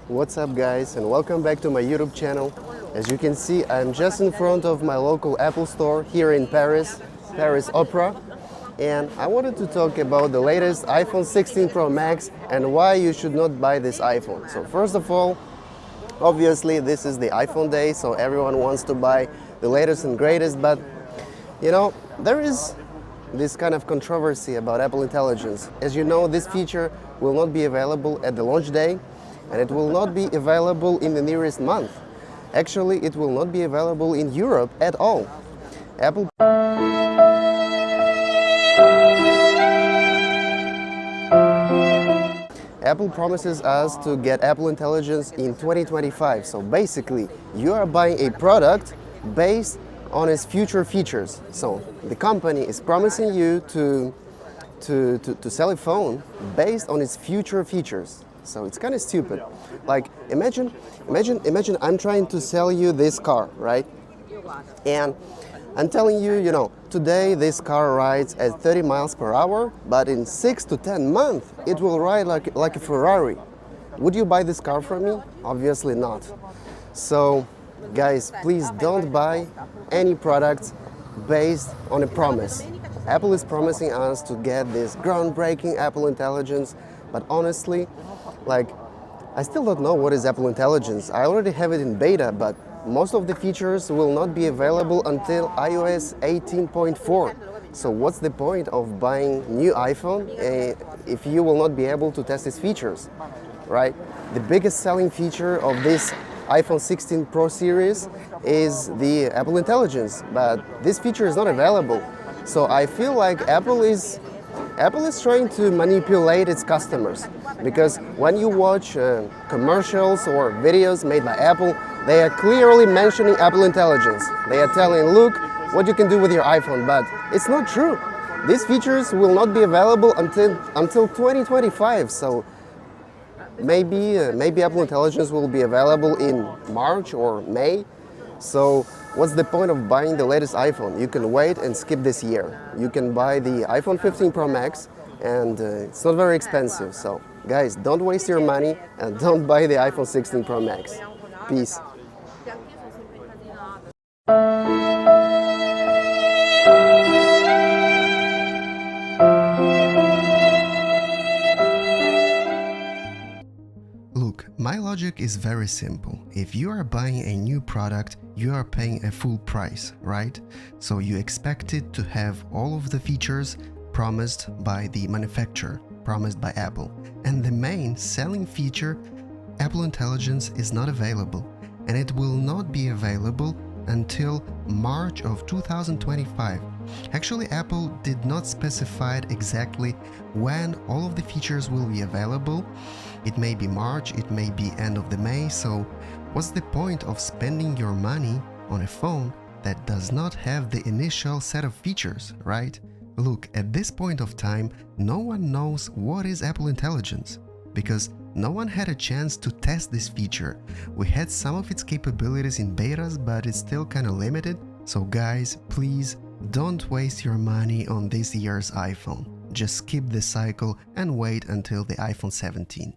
What's up guys, and welcome back to my YouTube channel. As you can see, I'm just in front of my local Apple store here in Paris Opera, and I wanted to talk about the latest iPhone 16 Pro Max and why you should not buy this iPhone. So first of all, obviously this is the iPhone day, so everyone wants to buy the latest and greatest, but you know, there is this kind of controversy about Apple Intelligence. As you know, this feature will not be available at the launch day, and it will not be available in the nearest month. Actually, it will not be available in Europe at all. Apple promises us to get Apple Intelligence in 2025. So basically, you are buying a product based on its future features. So the company is promising you to sell a phone based on its future features. So it's kind of stupid. Like imagine I'm trying to sell you this car, right? And I'm telling you, today this car rides at 30 miles per hour, but in 6 to 10 months it will ride like a Ferrari. Would you buy this car from me? Obviously not. So guys, please don't buy any products based on a promise. Apple is promising us to get this groundbreaking Apple Intelligence, but honestly, I still don't know what is Apple Intelligence. I already have it in beta, but most of the features will not be available until iOS 18.4. So what's the point of buying new iPhone if you will not be able to test its features, right? The biggest selling feature of this iPhone 16 Pro series is the Apple Intelligence, but this feature is not available. So I feel like Apple is trying to manipulate its customers, because when you watch commercials or videos made by Apple, they are clearly mentioning Apple Intelligence. They are telling, look what you can do with your iPhone, but it's not true. These features will not be available until 2025. So maybe Apple Intelligence will be available in March or May. So what's the point of buying the latest iPhone? You can wait and skip this year. You can buy the iPhone 15 Pro Max, and it's not very expensive. So guys, don't waste your money and don't buy the iPhone 16 Pro Max. Peace. Look, my logic is very simple. If you are buying a new product, you are paying a full price, right? So you expect it to have all of the features promised by the manufacturer, promised by Apple. And the main selling feature, Apple Intelligence, is not available. And it will not be available until March of 2025. Actually, Apple did not specify exactly when all of the features will be available. It may be March, it may be end of the May, so what's the point of spending your money on a phone that does not have the initial set of features, right? Look, at this point of time, no one knows what is Apple Intelligence, because no one had a chance to test this feature. We had some of its capabilities in betas, but it's still kind of limited. So guys, please don't waste your money on this year's iPhone. Just skip the cycle and wait until the iPhone 17.